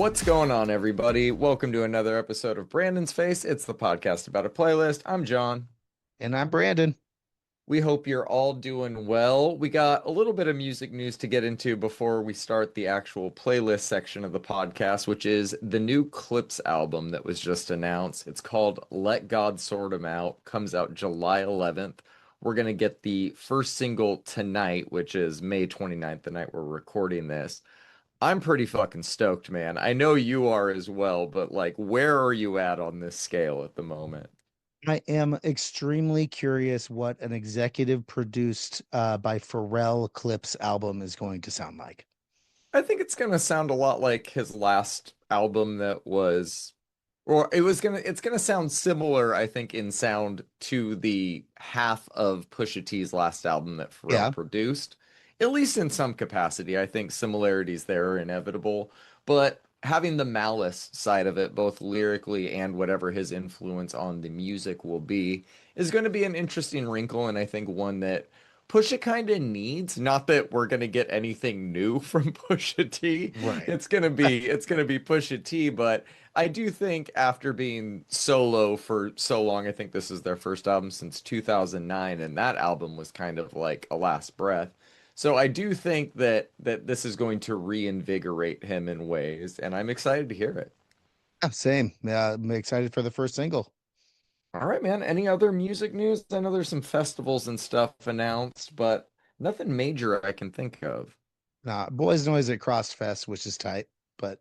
What's going on, everybody? Welcome to another episode of Brandon's Face. It's the podcast about a playlist. I'm John. And I'm Brandon. We hope you're all doing well. We got a little bit of music news to get into before we start the actual playlist section of the podcast, which is the new Clips album that was just announced. It's called Let God Sort 'Em Out, comes out July 11th. We're going to get the first single tonight, which is May 29th, the night we're recording this. I'm pretty fucking stoked, man. I know you are as well, but like, where are you at on this scale at the moment? I am extremely curious what an executive produced by Pharrell Clips album is going to sound like. I think it's gonna sound a lot like his last album that was, or it's gonna sound similar, I think, in sound to the half of Pusha T's last album that Pharrell Yeah. produced, at least in some capacity. I think similarities there are inevitable, but having the Malice side of it, both lyrically and whatever his influence on the music will be, is going to be an interesting wrinkle, and I think one that Pusha kind of needs. Not that we're gonna get anything new from Pusha T. Right. It's gonna be Pusha T, but I do think after being solo for so long, I think this is their first album since 2009, and that album was kind of like a last breath. So I do think that this is going to reinvigorate him in ways, and I'm excited to hear it. Yeah, same. Yeah, I'm excited for the first single. All right, man. Any other music news? I know there's some festivals and stuff announced, but nothing major I can think of. Boys Noise at Crossfest, which is tight, but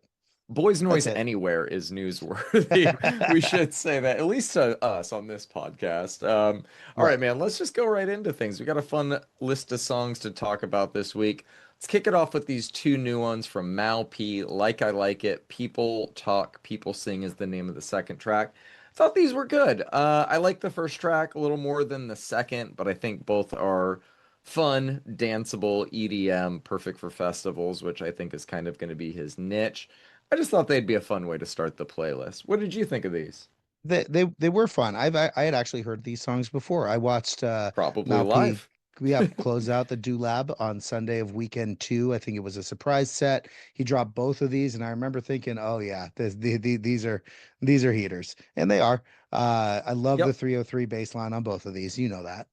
Boys that's Noise it. Anywhere is newsworthy. We should say that, at least to us on this podcast. All right, Right. man, let's just go right into things. We got a fun list of songs to talk about this week. Let's kick it off with these two new ones from Mal P. Like I Like It. People Talk, People Sing is the name of the second track. Thought these were good. I like the first track a little more than the second, but I think both are fun, danceable EDM, perfect for festivals, which I think is kind of going to be his niche. I just thought they'd be a fun way to start the playlist. What did you think of these? They were fun. I had actually heard these songs before. I watched Probably Malpi live. close out the Do Lab on Sunday of weekend two. I think it was a surprise set. He dropped both of these, and I remember thinking, "Oh yeah, these are heaters," and they are. I love the Yep. 303 bass line on both of these. You know that.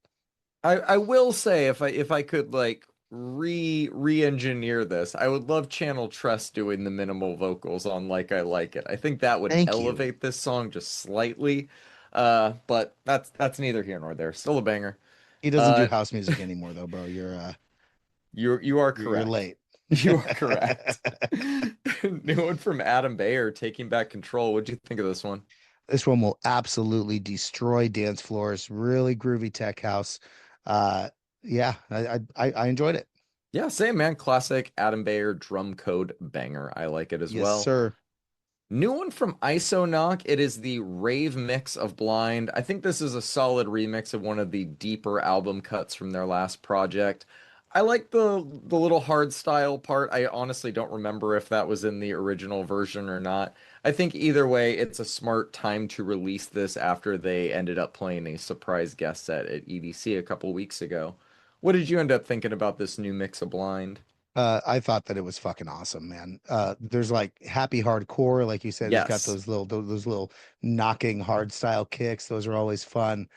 I will say if I could like re-engineer this, I would love Channel Trust doing the minimal vocals on Like I Like It. I think that would Thank you. elevate this song just slightly. But that's neither here nor there. Still a banger. He doesn't do Uh house music anymore, though, bro. you are You're correct. late. You are correct. New one from Adam Bayer, Taking Back Control. What'd you think of this one? This one will absolutely destroy dance floors. Really groovy tech house. Uh, yeah, I enjoyed it. Yeah, same man. Classic Adam Bayer drum code banger. I like it as Yes, well. sir. New one from ISO. It is the rave mix of Blind. I think this is a solid remix of one of the deeper album cuts from their last project. I like the little hard style part. I honestly don't remember if that was in the original version or not. I think either way, it's a smart time to release this after they ended up playing a surprise guest set at EDC a couple weeks ago. What did you end up thinking about this new mix of Blind? I thought that it was fucking awesome, man. There's like happy hardcore, like you said, it's got Yes. those little knocking hard style kicks. Those are always fun.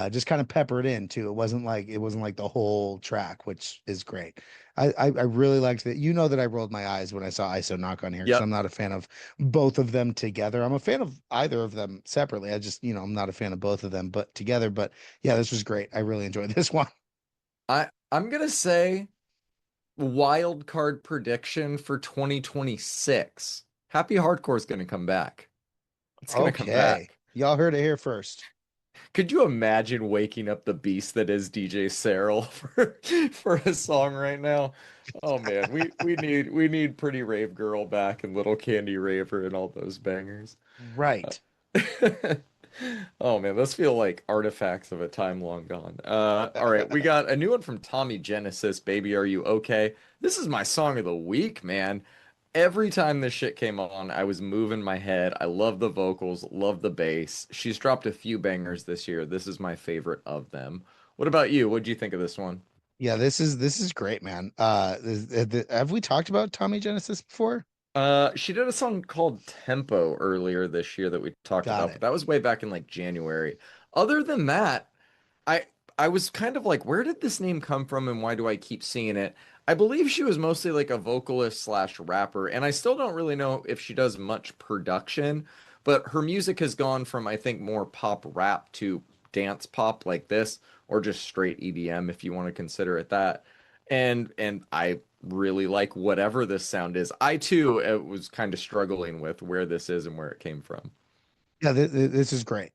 Just kind of peppered in too. It wasn't like the whole track, which is great. I really liked that. You know that I rolled my eyes when I saw ISO knock on here because I'm Yep. not a fan of both of them together. I'm a fan of either of them separately. I'm not a fan of both of them, but together. But yeah, this was great. I really enjoyed this one. I'm gonna say wild card prediction for 2026. Happy Hardcore is gonna come back. It's gonna come Okay. back. Y'all heard it here first. Could you imagine waking up the beast that is DJ Searle for a song right now? Oh man, we need Pretty Rave Girl back and Little Candy Raver and all those bangers. Right. Oh man, those feel like artifacts of a time long gone. All right, we got a new one from Tommy Genesis, Baby Are You Okay? This is my song of the week, man. Every time this shit came on, I was moving my head. I love the vocals, love the bass. She's dropped a few bangers this year. This is my favorite of them. What about you? What'd you think of this one? Yeah, this is great, man. Have we talked about Tommy Genesis before? She did a song called Tempo earlier this year that we talked Got about, but it. that was way back in like January. Other than that, I I was kind of like, where did this name come from and why do I keep seeing it? I believe she was mostly like a vocalist slash rapper, and I still don't really know if she does much production, but her music has gone from I think more pop rap to dance pop like this, or just straight EDM if you want to consider it that. And I really like whatever this sound is. I too was kind of struggling with where this is and where it came from. Yeah, this is great.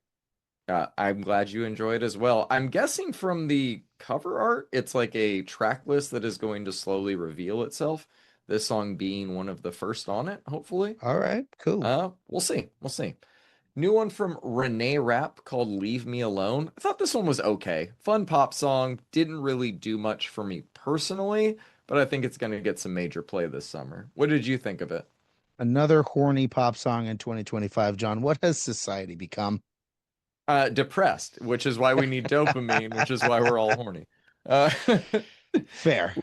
I'm glad you enjoyed as well. I'm guessing from the cover art, it's like a track list that is going to slowly reveal itself. This song being one of the first on it, hopefully. All right, cool. We'll see. We'll see. New one from Renee Rapp called Leave Me Alone. I thought this one was okay. Fun pop song. Didn't really do much for me personally, but I think it's going to get some major play this summer. What did you think of it? Another horny pop song in 2025, John. What has society become? Depressed, which is why we need dopamine, which is why we're all horny. Uh, Fair.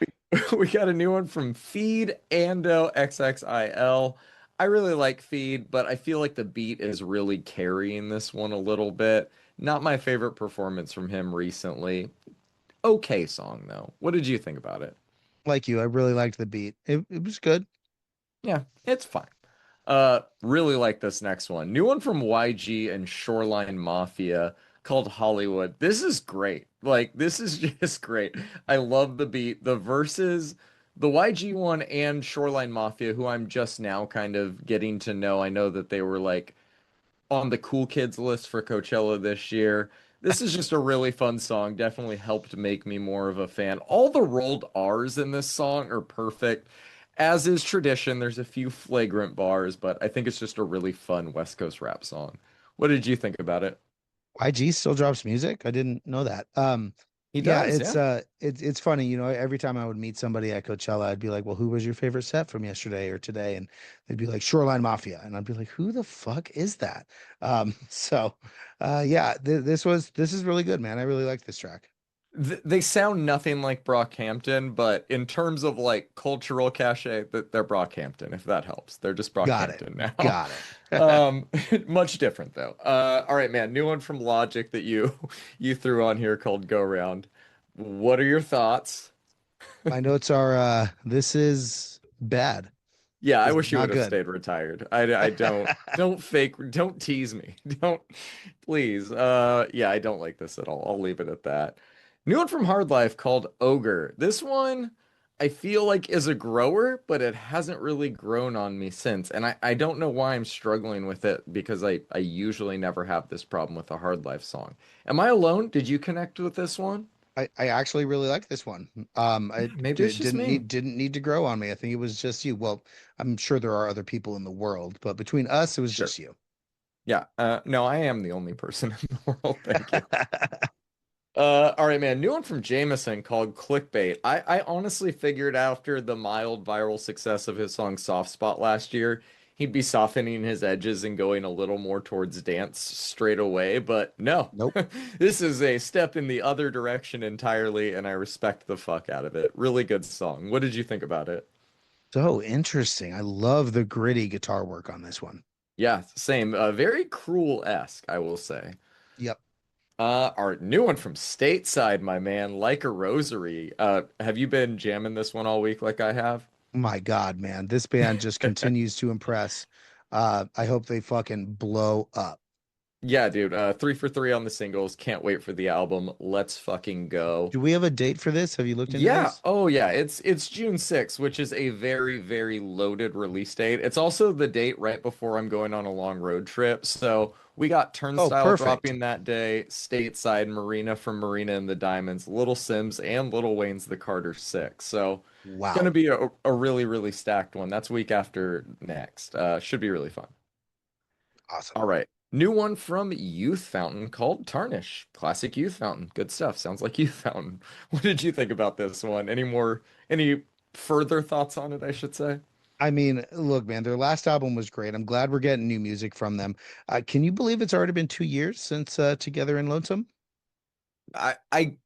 we got a new one from Feed Ando XXIL. I really like Feed, but I feel like the beat is really carrying this one a little bit. Not my favorite performance from him recently. Okay song though. What did you think about it? Like you, I really liked the beat. It was good. Yeah, it's fine. Really like this next one. New one from YG and Shoreline Mafia called Hollywood. This is great. Like, this is just great. I love the beat. The verses, the YG one and Shoreline Mafia, who I'm just now kind of getting to know. I know that they were like on the cool kids list for Coachella this year. This is just a really fun song. Definitely helped make me more of a fan. All the rolled R's in this song are perfect. As is tradition, there's a few flagrant bars, but I think it's just a really fun West Coast rap song. What did you think about it? YG still drops music. I didn't know that. He Yeah, does, yeah. it's funny, every time I would meet somebody at Coachella, I'd be like, "Well, who was your favorite set from yesterday or today?" And they'd be like, "Shoreline Mafia." And I'd be like, "Who the fuck is that?" So yeah, this is really good, man. I really like this track. They sound nothing like Brockhampton, but in terms of like cultural cachet, that they're Brockhampton, if that helps. They're just Got it. Brockhampton now. Got it. Much different though. All right, man. New one from Logic that you you threw on here called Go Round. What are your thoughts? My notes are this is bad. Yeah, I This is wish you not would have good. stayed retired. I don't fake, don't tease me. Don't please. Yeah, I don't like this at all. I'll leave it at that. New one from Hard Life called Ogre. This one I feel like is a grower, but it hasn't really grown on me since. And I don't know why I'm struggling with it because I usually never have this problem with a Hard Life song. Am I alone? Did you connect with this one? I actually really like this one. Yeah, I maybe it's just me. didn't need to grow on me. I think it was just you. Well, I'm sure there are other people in the world, but between us, it was Sure. just you. Yeah. No, I am the only person in the world. Thank you. All right, man. New one from Jameson called Clickbait. I honestly figured after the mild viral success of his song Soft Spot last year, he'd be softening his edges and going a little more towards dance straight away, but no. Nope. This is a step in the other direction entirely, and I respect the fuck out of it. Really good song. What did you think about it? So interesting. I love the gritty guitar work on this one. Yeah, same. Very cruel-esque, I will say. Yep. Our new one from Stateside, my man, Like a Rosary. Have you been jamming this one all week like I have? My God, man, this band just continues to impress. I hope they fucking blow up. Yeah, dude. 3 for 3 on the singles. Can't wait for the album. Let's fucking go. Do we have a date for this? Have you looked into Yeah. this? Oh, yeah. It's June 6th, which is a very, very loaded release date. It's also the date right before I'm going on a long road trip. So we got Oh, Turnstile perfect. dropping that day, Stateside, Marina from Marina and the Diamonds, Little Sims, and Little Wayne's The Carter Six. So gonna Wow. be a really, really stacked one. That's week after next. Should be really fun. Awesome. All right. New one from Youth Fountain called Tarnish. Classic Youth Fountain. Good stuff. Sounds like Youth Fountain. What did you think about this one? Any further thoughts on it, I should say? I mean, look, man, their last album was great. I'm glad we're getting new music from them. Can you believe it's already been 2 years since Together and Lonesome? I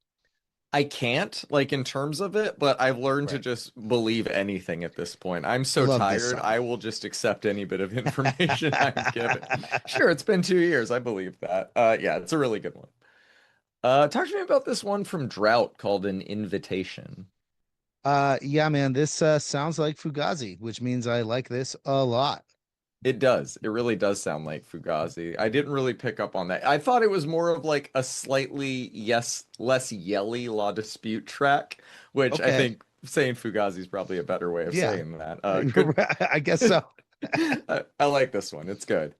I can't, like, in terms of it, but I've learned to Right. just believe anything at this point. I'm I so love this tired, song. I will just accept any bit of information I'm given. Sure, it's been 2 years. I believe that. Yeah, it's a really good one. Talk to me about this one from Drought called An Invitation. Yeah, man, this sounds like Fugazi, which means I like this a lot. It does. It really does sound like Fugazi. I didn't really pick up on that. I thought it was more of like a slightly, yes, less yelly La Dispute track, which I Okay. think saying Fugazi is probably a better way of Yeah. saying that. Good. I guess so. I like this one. It's good.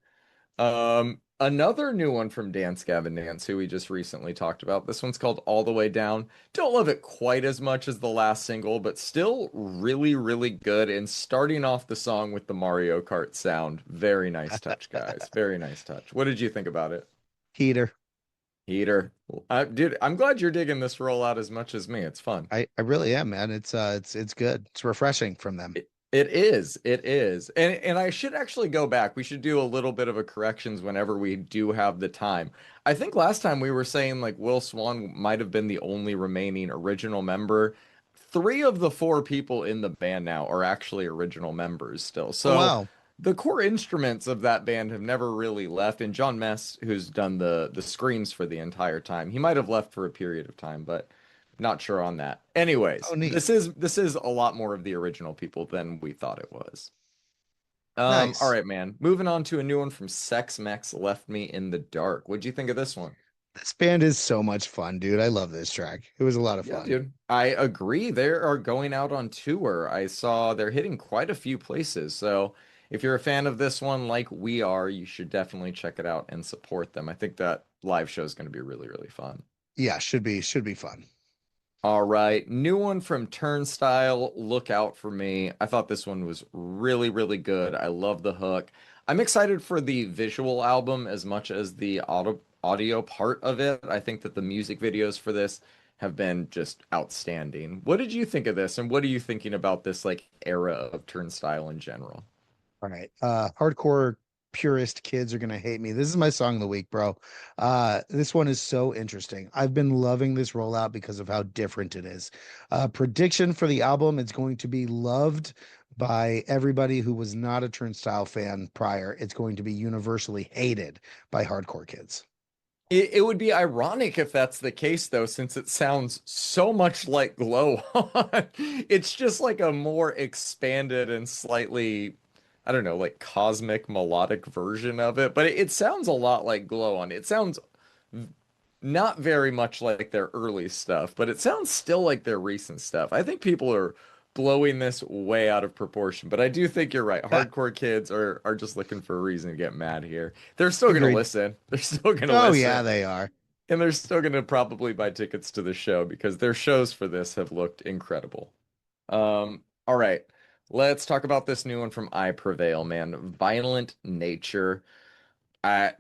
Another new one from Dance Gavin Dance, who we just recently talked about. This one's called All the Way Down. Don't love it quite as much as the last single, but still really, really good. And starting off the song with the Mario Kart sound. Very nice touch, guys. Very nice touch. What did you think about it? Heater. Heater. Dude, I'm glad you're digging this rollout as much as me. It's fun. I really am, man. It's good. It's refreshing from them. It is. It is. And I should actually go back. We should do a little bit of a corrections whenever we do have the time. I think last time we were saying like Will Swan might have been the only remaining original member. Three of the four people in the band now are actually original members still. Oh So wow. the core instruments of that band have never really left. And John Mess, who's done the screams for the entire time, he might have left for a period of time, but not sure on that. Oh Anyways, neat. this is a lot more of the original people than we thought it was. All Nice. right, man. Moving on to a new one from Sex Mex Left Me in the Dark. What'd you think of this one? This band is so much fun, dude. I love this track. It was a lot of Yeah, fun. dude. I agree. They are going out on tour. I saw they're hitting quite a few places. So if you're a fan of this one, like we are, you should definitely check it out and support them. I think that live show is going to be really, really fun. Yeah, should be fun. All right, new one from Turnstile. Look out for me. I thought this one was really, really good. I love the hook. I'm excited for the visual album as much as the audio part of it. I think that the music videos for this have been just outstanding. What did you think of this, and what are you thinking about this like era of Turnstile in general? All right. Hardcore purist kids are gonna hate me. This is my song of the week, bro. This one is so interesting. I've been loving this rollout because of how different it is. Prediction for the album, it's going to be loved by everybody who was not a Turnstile fan prior. It's going to be universally hated by hardcore kids. It would be ironic if that's the case, though, since it sounds so much like Glow On. It's just like a more expanded and slightly, I don't know, like cosmic melodic version of it. But it sounds a lot like Glow On. It sounds not very much like their early stuff, but it sounds still like their recent stuff. I think people are blowing this way out of proportion, but I do think you're right. Hardcore kids are just looking for a reason to get mad here. They're still gonna Agreed. listen. They're still gonna Oh yeah, listen. they are. And they're still going to probably buy tickets to the show because their shows for this have looked incredible. All right. Let's talk about this new one from I Prevail, man. Violent Nature.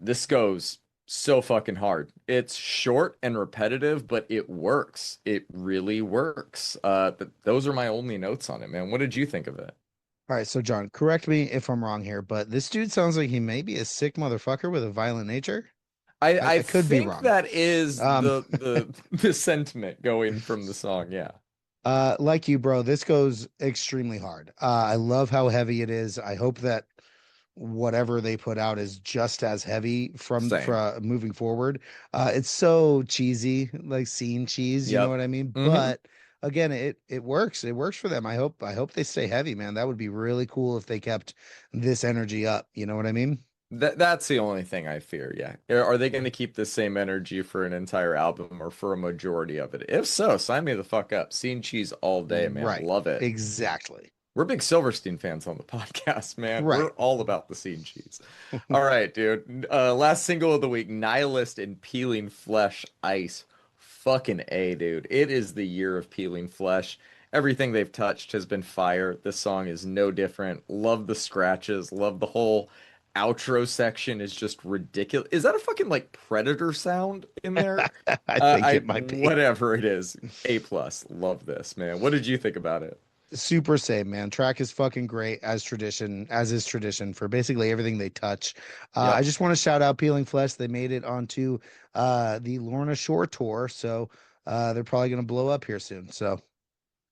This goes so fucking hard. It's short and repetitive, but it works. It really works. Those are my only notes on it, man. What did you think of it? All right, so John, correct me if I'm wrong here, but this dude sounds like he may be a sick motherfucker with a violent nature. I I could be think wrong. that is Um, the sentiment going from the song, yeah. like you, bro, this goes extremely hard. I love how heavy it is. I hope that whatever they put out is just as heavy Same. from moving forward. It's so cheesy, like scene cheese, you know Yep. what I mean? Hmm. But again, it works. It works for them. I hope they stay heavy, man. That would be really cool if they kept this energy up. You know what I mean? That's the only thing I fear, yeah. Are they going to keep the same energy for an entire album or for a majority of it? If so, sign me the fuck up. Scene cheese all day, man. Right. Love it. Exactly. We're big Silverstein fans on the podcast, man. We're Right. all about the scene cheese. All right, dude. Last single of the week, Nihilist and Peeling Flesh Ice. Fucking A, dude. It is the year of Peeling Flesh. Everything they've touched has been fire. This song is no different. Love the scratches. Love the whole outro section is just ridiculous. Is that a fucking like Predator sound in there? I think I it might be. whatever it is. A plus. Love this, man. What did you think about it? Super same, man. Track is fucking great as tradition, as is tradition for basically everything they touch. I Yep. just want to shout out Peeling Flesh. They made it onto the Lorna Shore tour. So they're probably going to blow up here soon. So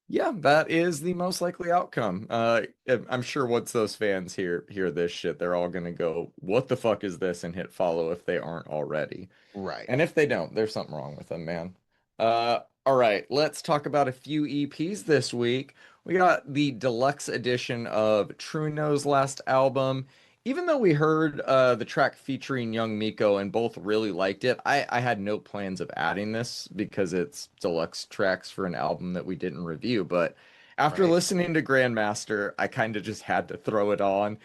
Yeah, that is the most likely outcome. I'm sure once those fans hear this shit, they're all gonna go, "What the fuck is this?" and hit follow if they aren't already. right. And if they don't, there's something wrong with them, man. All right, let's talk about a few EPs this week. We got the deluxe edition of Truno's last album. Even though we heard the track featuring Young Miko and both really liked it, I had no plans of adding this because it's deluxe tracks for an album that we didn't review. But after Right. listening to Grandmaster, I kind of just had to throw it on.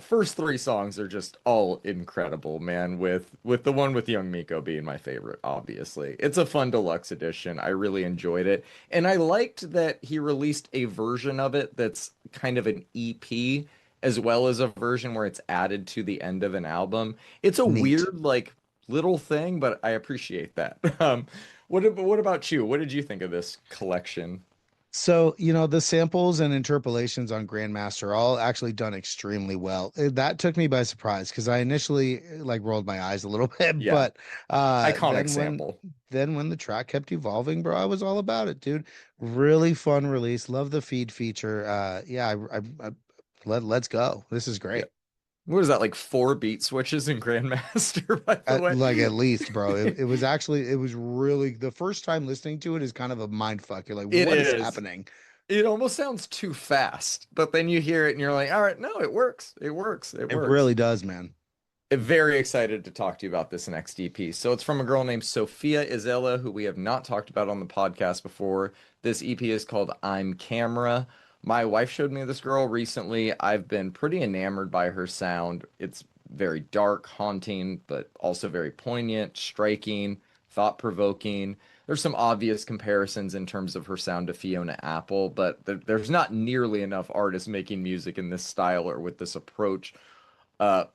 First three songs are just all incredible, man. With the one with Young Miko being my favorite, obviously. It's a fun deluxe edition. I really enjoyed it, and I liked that he released a version of it that's kind of an EP, as well as a version where it's added to the end of an album. It's a Neat. weird like little thing, but I appreciate that. What about you? What did you think of this collection? So, the samples and interpolations on Grandmaster are all actually done extremely well. That took me by surprise because I initially like rolled my eyes a little bit, Yeah, but iconic then when sample. the track kept evolving, bro, I was all about it, dude. Really fun release. Love the feed feature. Yeah, let's go. This is Yeah. great. What is that, like four beat switches in Grandmaster, by the way? Like at least, bro. It was really the first time listening to it is kind of a mind fuck. You're like, It what is is. happening? It almost sounds too fast, but then you hear it and you're like, all right, no, it works. It works. It It works. really does, man. Very excited to talk to you about this next EP. So it's from a girl named Sophia Isella, who we have not talked about on the podcast before. This EP is called I'm Camera. My wife showed me this girl recently. I've been pretty enamored by her sound. It's very dark, haunting, but also very poignant, striking, thought-provoking. There's some obvious comparisons in terms of her sound to Fiona Apple, but there's not nearly enough artists making music in this style or with this approach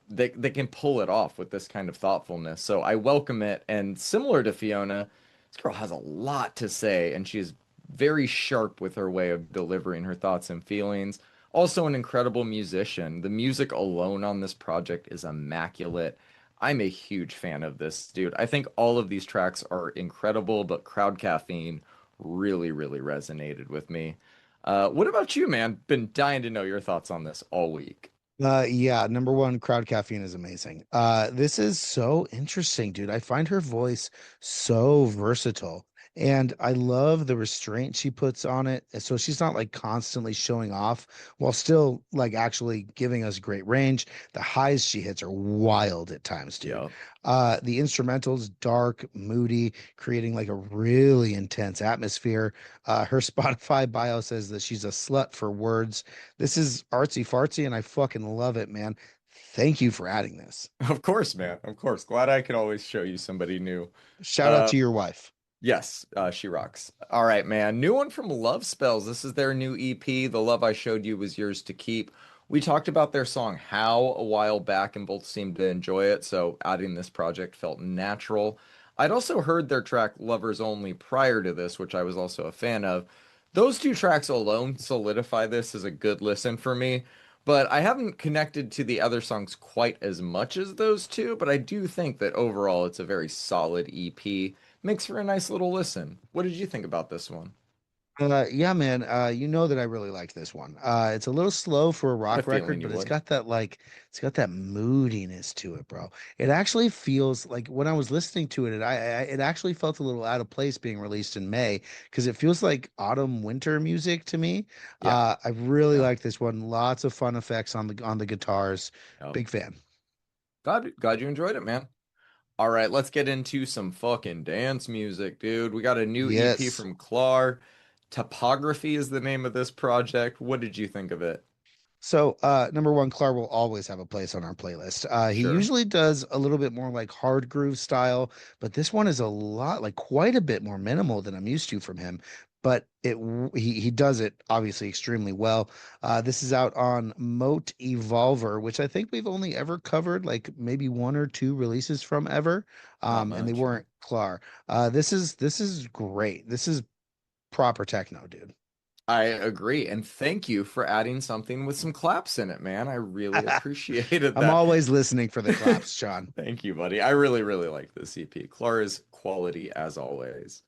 they can pull it off with this kind of thoughtfulness. So I welcome it. And similar to Fiona, this girl has a lot to say, and she's very sharp with her way of delivering her thoughts and feelings. Also, an incredible musician. The music alone on this project is immaculate. I'm a huge fan of this dude. I think all of these tracks are incredible, but Crowd Caffeine really, really resonated with me. What about you, man? Been dying to know your thoughts on this all week. Yeah, number one, crowd caffeine is amazing. This is so interesting, dude. I find her voice so versatile. And I love the restraint she puts on it. So she's not like constantly showing off while still like actually giving us great range. The highs she hits are wild at times, dude. Yeah. The instrumental's dark, moody, creating like a really intense atmosphere. Her Spotify bio says that she's a slut for words. This is artsy fartsy, and I fucking love it, man. Thank you for adding this. Of course, man. Of course. Glad I could always show you somebody new. Shout out Uh, to your wife. yes, she rocks. All right, man. New one from Love Spells. This is their new EP. The Love I Showed You Was Yours to Keep. We talked about their song How a while back and both seemed to enjoy it, so adding this project felt natural. I'd also heard their track Lovers Only prior to this, which I was also a fan of. Those two tracks alone solidify this as a good listen for me. But I haven't connected to the other songs quite as much as those two, but I do think that overall it's a very solid EP. Makes for a nice little listen. What did you think about this one? Yeah, man. You know that I really like this one. It's a little slow for a Had a rock feeling record, you but it's would. got that it's got that moodiness to it, bro. It actually feels like when I was listening to it, it actually felt a little out of place being released in May because it feels like autumn winter music to me. Yeah. I really Yeah. like this one. Lots of fun effects on the guitars. Yep. Big fan. Glad you enjoyed it, man. All right, let's get into some fucking dance music, dude. We got a new EP Yes. from Clar. Topography is the name of this project. What did you think of it? So, number one, Clark will always have a place on our playlist. He Sure. usually does a little bit more like hard groove style, but this one is a lot like quite a bit more minimal than I'm used to from him. But he does it obviously extremely well. This is out on Moat Evolver, which I think we've only ever covered like maybe one or two releases from ever, Not and they much. Yeah. weren't Clark. This is great. This is proper techno, dude. I agree. And thank you for adding something with some claps in it, man. I really appreciated I'm that. always listening for the claps, Sean. Thank you, buddy. I really, really like this EP. Clara's quality as always.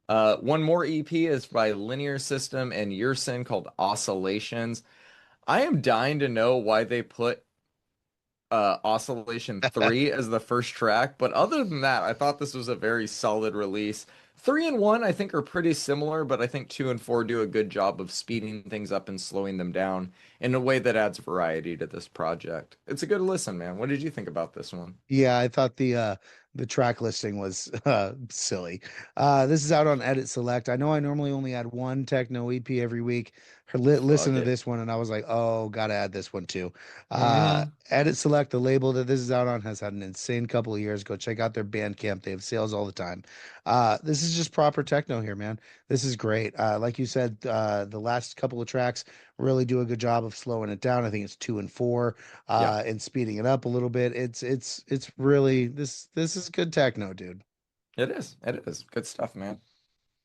One more EP is by Linear System and Yersin called Oscillations. I am dying to know why they put Oscillation 3 as the first track, but other than that, I thought this was a very solid release. 3 and 1, I think, are pretty similar, but I think 2 and 4 do a good job of speeding things up and slowing them down in a way that adds variety to this project. It's a good listen, man. What did you think about this one? Yeah, I thought the track listing was silly. This is out on Edit Select. I know I normally only add one techno EP every week. Listen Fuck to it. this one, and I was like, oh, gotta add this one too. Hmm. Edit Select, the label that this is out on, has had an insane couple of years. Go check out their Bandcamp. They have sales all the time. This is just proper techno here, man. This is great. Like you said, the last couple of tracks really do a good job of slowing it down. I think it's 2 and 4 Yeah, and speeding it up a little bit. It's really this is good techno, dude. it is. It is. Good stuff, man.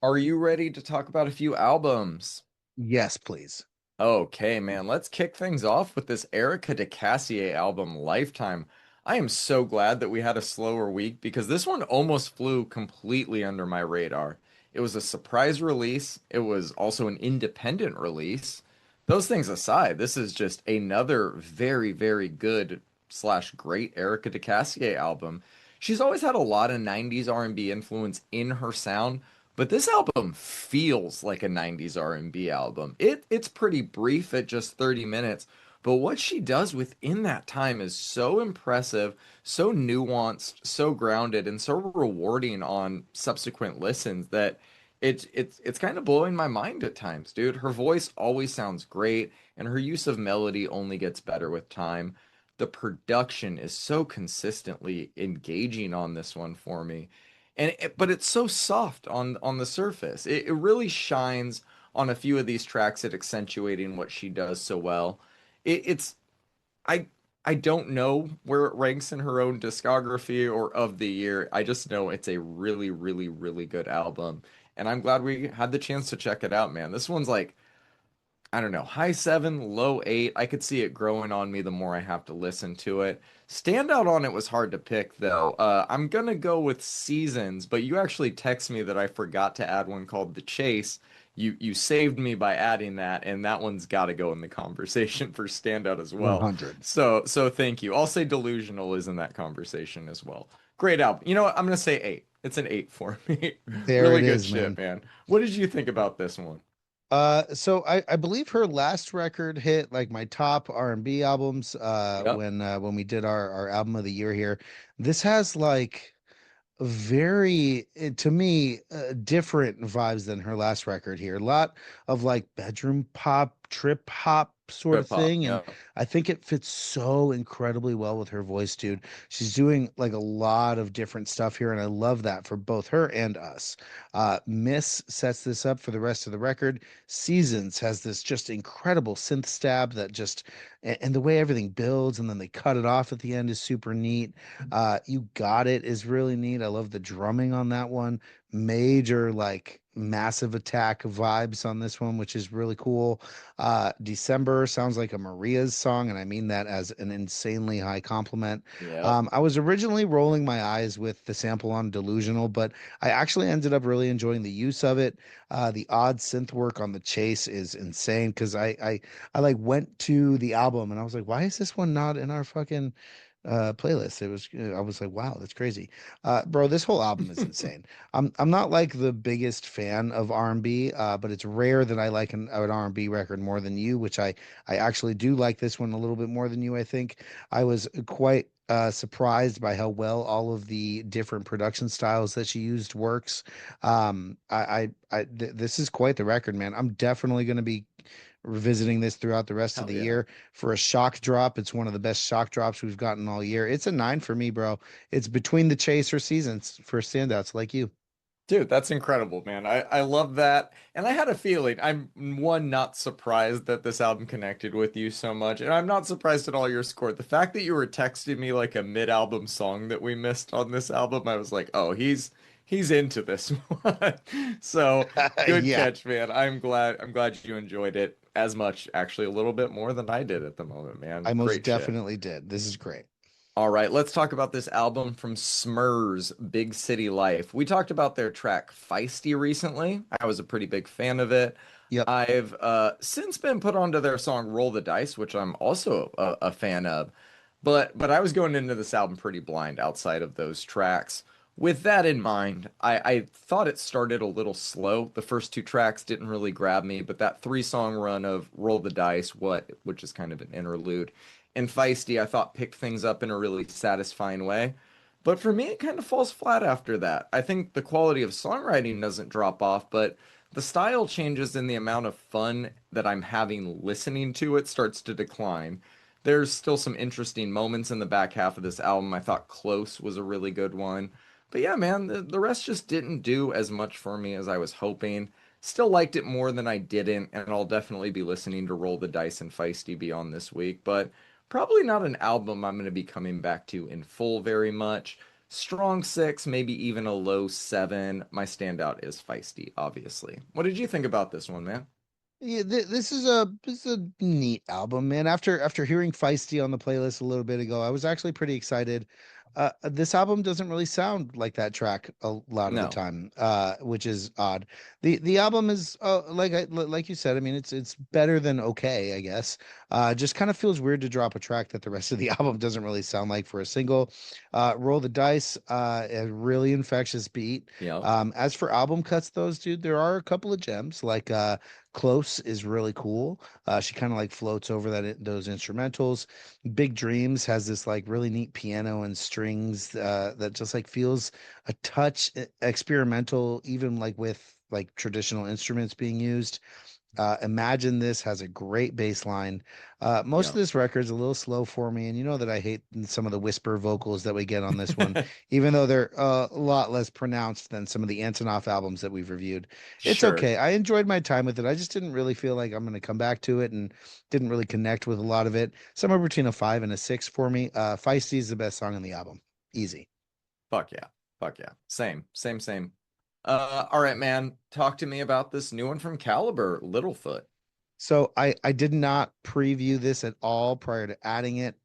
Are you ready to talk about a few albums? Yes, please. Okay, man, let's kick things off with this Erika de Casier album, Lifetime. I am so glad that we had a slower week because this one almost flew completely under my radar. It was a surprise release. It was also an independent release. Those things aside, this is just another very, very good slash great Erika de Casier album. She's always had a lot of 90s R&B influence in her sound, but this album feels like a 90s R&B album. It's pretty brief at just 30 minutes, but what she does within that time is so impressive, so nuanced, so grounded, and so rewarding on subsequent listens that it's kind of blowing my mind at times, dude. Her voice always sounds great, and her use of melody only gets better with time. The production is so consistently engaging on this one for me, but it's so soft on the surface. It really shines on a few of these tracks at accentuating what she does so well. It's I I don't know where it ranks in her own discography or of the year. I just know it's a really, really, really good album, and I'm glad we had the chance to check it out, man. This one's like, I don't know, high seven, low eight. I could see it growing on me the more I have to listen to it. Standout on it was hard to pick though. I'm gonna go with Seasons, but you actually text me that I forgot to add one called The Chase. You saved me by adding that, and that one's got to go in the conversation for standout as well. 100. So thank you. I'll say Delusional is in that conversation as well. Great album. You know what? I'm gonna say eight. It's an eight for me. There Really it good is, shit, man. man. What did you think about this one? So I believe her last record hit like my top R&B albums Yep. when we did our album of the year here. This has like very to me different vibes than her last record here. A lot of like bedroom pop, trip hop sort of Trip hop. thing, and Yeah. I think it fits so incredibly well with her voice, dude. She's doing like a lot of different stuff here, and I love that for both her and us. Miss sets this up for the rest of the record. Seasons has this just incredible synth stab that just and the way everything builds and then they cut it off at the end is super neat. You Got It is really neat. I love the drumming on that one. Major, like massive attack vibes on this one, which is really cool. December sounds like a Maria's song, and I mean that as an insanely high compliment. Yep. I was originally rolling my eyes with the sample on Delusional, but I actually ended up really enjoying the use of it. The odd synth work on the chase is insane because I like went to the album and I was like, why is this one not in our fucking playlist? I was like, wow, that's crazy. Bro, this whole album is insane. I'm not like the biggest fan of R&B, but it's rare that I like an R&B record more than you, which I actually do like this one a little bit more than you, I think. I was quite surprised by how well all of the different production styles that she used works. This is quite the record, man. I'm definitely going to be revisiting this throughout the rest of Hell the yeah. year. For a shock drop, it's one of the best shock drops we've gotten all year. It's a 9 for me, bro. It's between the chaser seasons for standouts like you. Dude, that's incredible, man. I love that. And I had a feeling. I'm one, not surprised that this album connected with you so much. And I'm not surprised at all your score. The fact that you were texting me like a mid-album song that we missed on this album, I was like, oh, he's into this one. So good Yeah, catch, man. I'm glad you enjoyed it as much, actually a little bit more than I did at the moment, man. I most Great shit. definitely did. This is great. All right, let's talk about this album from Smerz, Big City Life. We talked about their track Feisty recently. I was a pretty big fan of it. Yep. I've since been put onto their song Roll the Dice, which I'm also a fan of. But I was going into this album pretty blind outside of those tracks. With that in mind, I thought it started a little slow. The first two tracks didn't really grab me, but that three-song run of Roll the Dice, which is kind of an interlude, and Feisty, I thought picked things up in a really satisfying way. But for me, it kind of falls flat after that. I think the quality of songwriting doesn't drop off, but the style changes and the amount of fun that I'm having listening to it starts to decline. There's still some interesting moments in the back half of this album. I thought Close was a really good one. But yeah, man, the rest just didn't do as much for me as I was hoping. Still liked it more than I didn't, and I'll definitely be listening to Roll the Dice and Feisty beyond this week, but probably not an album I'm going to be coming back to in full very much. Strong six, maybe even a low seven. My standout is Feisty, obviously. What did you think about this one, man? Yeah, this is a neat album, man. After hearing Feisty on the playlist a little bit ago, I was actually pretty excited. This album doesn't really sound like that track a lot of the No. time, which is odd. The album is like you said, I mean it's better than okay, I guess. Just kind of feels weird to drop a track that the rest of the album doesn't really sound like for a single. Roll the Dice, a really infectious beat. Yep. As for album cuts, those dude, there are a couple of gems like Close is really cool. She kind of like floats over those instrumentals. Big Dreams has this like really neat piano and strings that just like feels a touch experimental, even like with like traditional instruments being used. Imagine This has a great bass line. Most of Yep. this record's a little slow for me, and you know that I hate some of the whisper vocals that we get on this one, even though they're a lot less pronounced than some of the Antonoff albums that we've reviewed. It's Sure. okay. I enjoyed my time with it. I just didn't really feel like I'm going to come back to it and didn't really connect with a lot of it. Somewhere between a five and a six for me. Feisty is the best song on the album. Easy. Fuck yeah. Fuck yeah. Same, same, same. All right, man. Talk to me about this new one from Calibre, Littlefoot. So I did not preview this at all prior to adding it.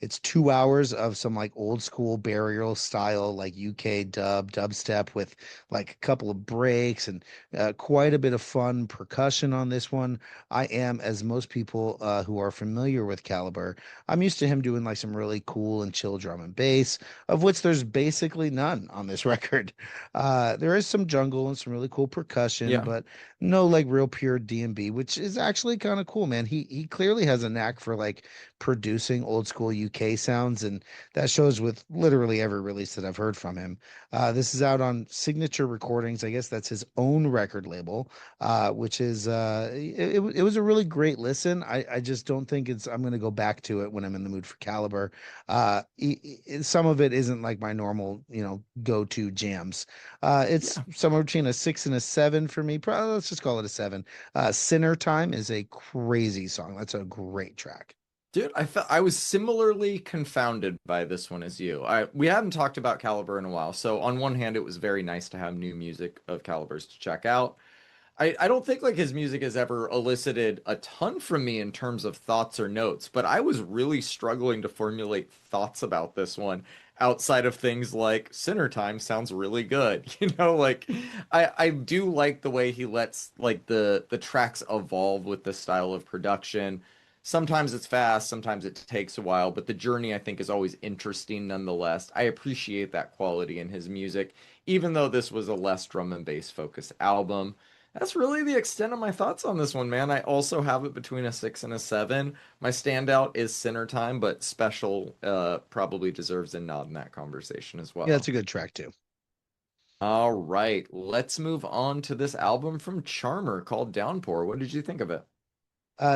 It's 2 hours of some like old school burial style like UK dubstep with like a couple of breaks and quite a bit of fun percussion on this one. I am, as most people who are familiar with Caliber, I'm used to him doing like some really cool and chill drum and bass, of which there's basically none on this record. There is some jungle and some really cool percussion, Yeah. but no like real pure D&B, which is actually kind of cool, man. He clearly has a knack for like producing old school UK sounds, and that shows with literally every release that I've heard from him. This is out on Signature Recordings. I guess that's his own record label, which is it was a really great listen. I just don't think I'm gonna go back to it when I'm in the mood for Caliber. Some of it isn't like my normal, go-to jams. It's Yeah. somewhere between a six and a seven for me. Probably let's just call it a seven. Sinner Time is a crazy song. That's a great track. Dude, I was similarly confounded by this one as you. We hadn't talked about Caliber in a while, so on one hand, it was very nice to have new music of Calibers to check out. I don't think like his music has ever elicited a ton from me in terms of thoughts or notes, but I was really struggling to formulate thoughts about this one outside of things like Sinner Time sounds really good. Like I do like the way he lets like the tracks evolve with the style of production. Sometimes it's fast, sometimes it takes a while, but the journey I think is always interesting nonetheless. I appreciate that quality in his music, even though this was a less drum and bass focused album. That's really the extent of my thoughts on this one, man. I also have it between a six and a seven. My standout is Sinner Time, but Special probably deserves a nod in that conversation as Yeah, it's well. a good track too. All right, let's move on to this album from Charmer called Downpour. What did you think of it?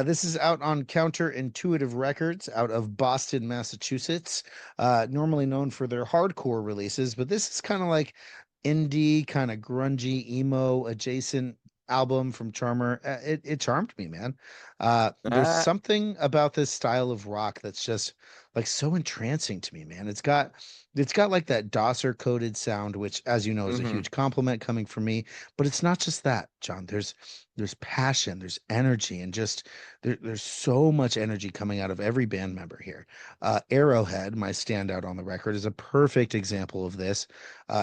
This is out on Counterintuitive Records out of Boston, Massachusetts. Normally known for their hardcore releases, but this is kind of like indie, kind of grungy, emo adjacent album from Charmer. It charmed me, man. There's Ah, something about this style of rock that's just like so entrancing to me, man. It's got like that Dosser coded sound, which, as you know, is a Hmm. huge compliment coming from me. But it's not just that, John. There's passion, there's energy, and just there's so much energy coming out of every band member here. Arrowhead, my standout on the record, is a perfect example of this.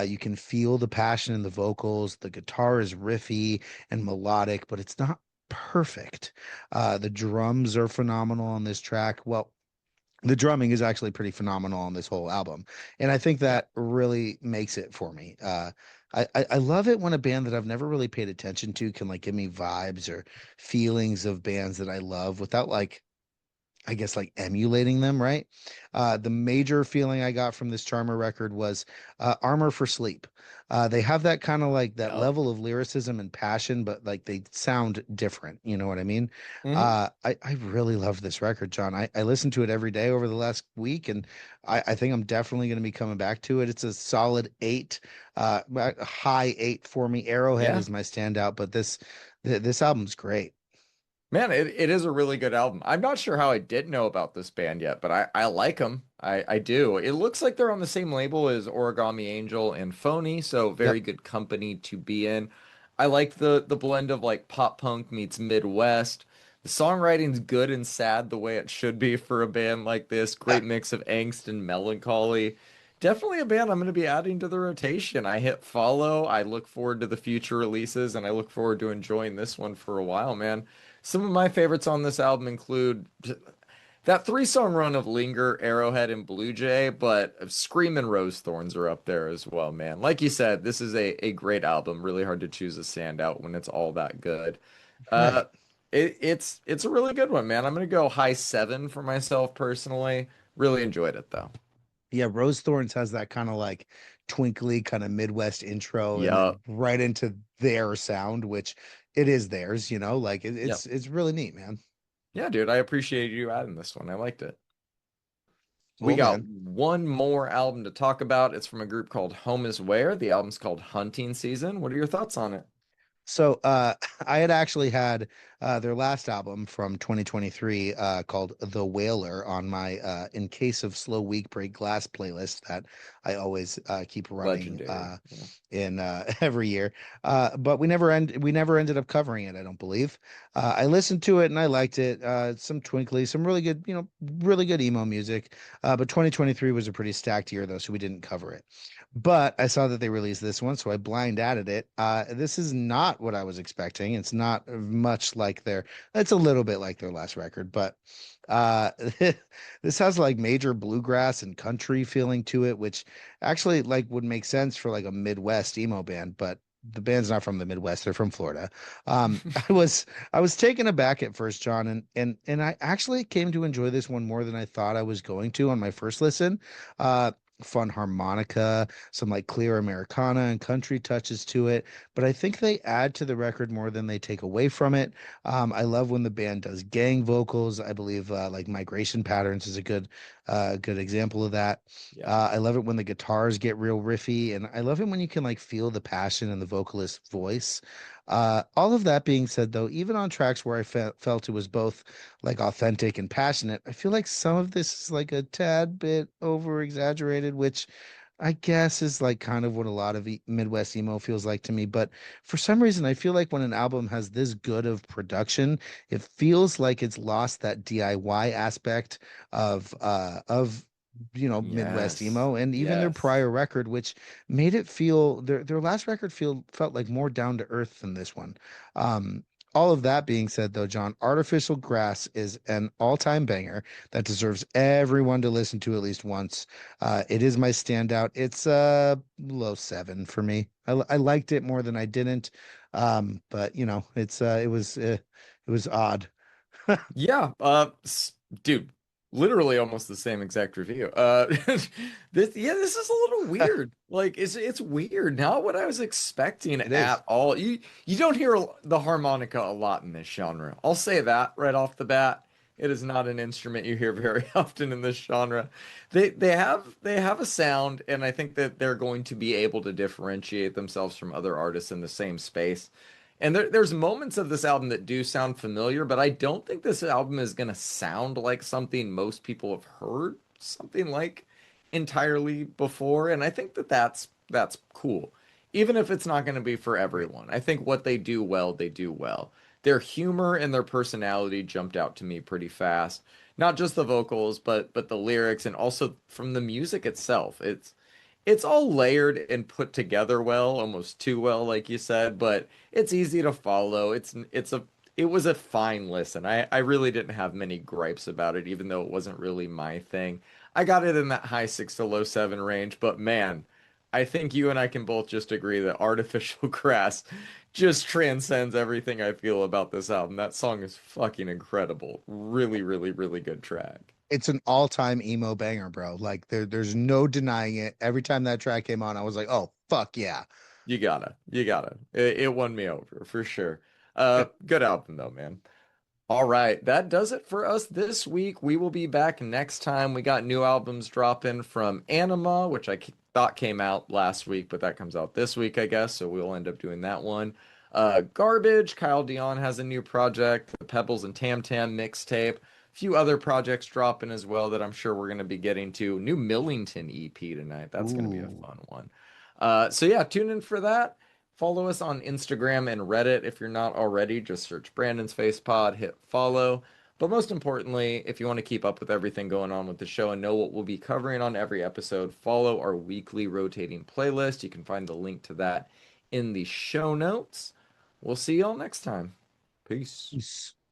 You can feel the passion in the vocals. The guitar is riffy and melodic, but it's not perfect. The drums are phenomenal on this track. Well, the drumming is actually pretty phenomenal on this whole album, and I think Yeah. that really makes it for me. I love it when a band that I've never really paid attention to can like give me vibes or feelings of bands that I love without like I guess like emulating them, right? The major feeling I got from this Charmer record was Armor for Sleep. They have that kind of like that Yep. level of lyricism and passion, but like they sound different. You know what I mean? Hmm. I really love this record, John. I listened to it every day over the last week, and I think I'm definitely going to be coming back to it. It's a solid eight, a high eight for me. Arrowhead Yeah. is my standout, but this album's great. Man, it is a really good album. I'm not sure how I didn't know about this band yet, but I like them. I do. It looks like they're on the same label as Origami Angel and Phony, so very Yep. good company to be in. I like the blend of like pop punk meets Midwest. The songwriting's good and sad the way it should be for a band like this. Great mix of angst and melancholy. Definitely a band I'm going to be adding to the rotation. I hit follow. I look forward to the future releases, and I look forward to enjoying this one for a while, man. Some of my favorites on this album include that three-song run of Linger, Arrowhead, and Blue Jay, but Scream and Rose Thorns are up there as well, man. Like you said, this is a great album. Really hard to choose a standout when it's all that good. Uh, Right. it's a really good one, man. I'm gonna go high seven for myself personally. Really enjoyed it though. Yeah, Rose Thorns has that kind of like twinkly kind of Midwest intro and Yep. then right into their sound, which it is theirs, like Yep. it's really neat, man. Yeah, dude, I appreciate you adding this one. I liked it. We Cool, got man. one more album to talk about. It's from a group called Home Is Where. The album's called Hunting Season. What are your thoughts on it? So I had actually had their last album from 2023 called The Whaler on my In Case of Slow Week Break Glass playlist that I always keep running Legendary. Yeah. in every year. But we never ended up covering it, I don't believe. I listened to it and I liked it. Some twinkly, some really good, really good emo music. But 2023 was a pretty stacked year though, so we didn't cover it. But I saw that they released this one, so I blind added it. This is not what I was expecting. It's not much like it's a little bit like their last record, but uh, this has like major bluegrass and country feeling to it, which actually like would make sense for like a Midwest emo band, but the band's not from the Midwest, they're from Florida. I was taken aback at first, John, and I actually came to enjoy this one more than I thought I was going to on my first listen. Uh, Fun harmonica, some like clear Americana and country touches to it, but I think they add to the record more than they take away from it. I love when the band does gang vocals. I believe like Migration Patterns is a good example of that. Yeah. I love it when the guitars get real riffy, and I love it when you can like feel the passion in the vocalist's voice. All of that being said, though, even on tracks where I felt it was both like authentic and passionate, I feel like some of this is like a tad bit over exaggerated, which I guess is like kind of what a lot of Midwest emo feels like to me. But for some reason, I feel like when an album has this good of production, it feels like it's lost that DIY aspect of Midwest Yes. emo and even their Yes. prior record, which made it feel their last record felt like more down to earth than this one. Um, all of that being said, though, John, Artificial Grass is an all-time banger that deserves everyone to listen to at least once. It is my standout. It's low seven for me. I liked it more than I didn't. But it was odd. Yeah, dude, literally almost the same exact review. This is a little weird. Like it's weird, not what I was expecting It is. at all. You don't hear the harmonica a lot in this genre. I'll say that right off the bat. It is not an instrument you hear very often in this genre. They have a sound, and I think that they're going to be able to differentiate themselves from other artists in the same space. And there's moments of this album that do sound familiar, but I don't think this album is going to sound like something most people have heard. something like entirely before, and I think that that's cool. Even if it's not going to be for Right. everyone. I think what they do well, they do well. Their humor and their personality jumped out to me pretty fast. Not just the vocals, but the lyrics and also from the music itself. It's all layered and put together well, almost too well, like you said, but it's easy to follow. It was a fine listen. I really didn't have many gripes about it, even though it wasn't really my thing. I got it in that high six to low seven range, but man, I think you and I can both just agree that Artificial Grass just transcends everything I feel about this album. That song is fucking incredible. Really, really, really good track. It's an all-time emo banger, bro. Like there's no denying it. Every time that track came on, I was like, oh fuck yeah. You gotta. It won me over for sure. Yep. Good album though, man. All right, that does it for us this week. We will be back next time. We got new albums dropping from Anima, which thought came out last week, but that comes out this week, I guess. So we'll end up doing that one. Garbage. Kyle Dion has a new project, the Pebbles and Tam Tam mixtape. A few other projects dropping as well that I'm sure we're going to be getting to. New Millington EP tonight. That's going to be a Ooh. fun one. So yeah, tune in for that. Follow us on Instagram and Reddit if you're not already. Just search Brandon's Face Pod, hit follow. But most importantly, if you want to keep up with everything going on with the show and know what we'll be covering on every episode, follow our weekly rotating playlist. You can find the link to that in the show notes. We'll see y'all next time. Peace. Peace.